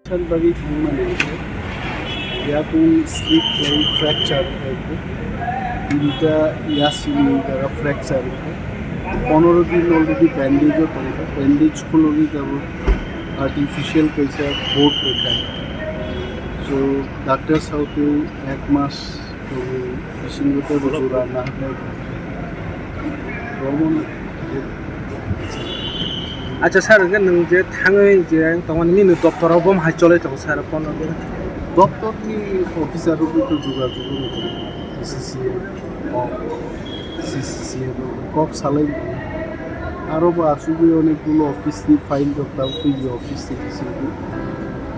bagi gimana itu? Dia pun slip dari fracture itu. Tinta ইয়াসিনি যারা fracture itu 15 দিন already ব্যান্ডেজও থাকে bandage খুলবি যাব artificial कैसा बोर्ड रखा है सो डॉक्टर साहब के एक मास तो विशिंगते जोरा ना है আচ্ছা স্যার নों যে थाङै जे तमानि मिनु डक्टराव बम हाय चले तो स्যাर फन डॉक्टर की ऑफिसर को तो যোগাযোগ করতে সিসিএ সিসিএ কক সালাই আরও আসবে অনেকগুলো অফিস নিয়ে ফাইল করতে হবে অফিস থেকে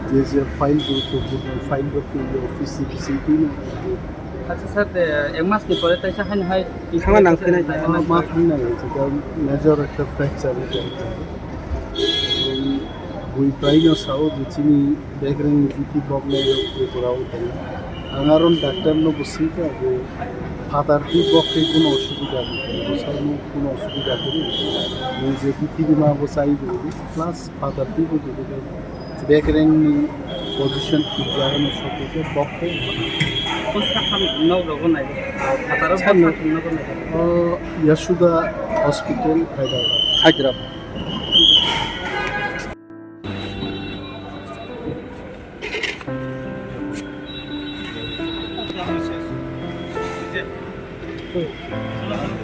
যে যে ফাইল গুরুত্বপূর্ণ ফাইল করতে অফিস থেকে সেটি না আচ্ছা স্যার এক মাস কি পরে তাই সাহায্য হয় খাওয়া না খেয়ে মাথা না হয়েছে কারণ মেজর একটা ফ্র্যাকচার বই প্রাইনো সাও যে চিনি ব্যাকগ্রাউন্ড নীতি প্রবলেম করাও তাই আঙারণ ডাক্তার নো বসিকা যে ফাতারটি পক্ষে কোনো অসুবিধা নেই বসানো কোনো অসুবিধা নেই যে পৃথিবী মা বসাই দেবে প্লাস ফাতারটি যদি ব্যাকগ্রাউন্ড পজিশন ঠিক জাগানো সকলকে পক্ষে ইয়াসুদা হসপিটাল হায়দ্রাবাদ Haydarabat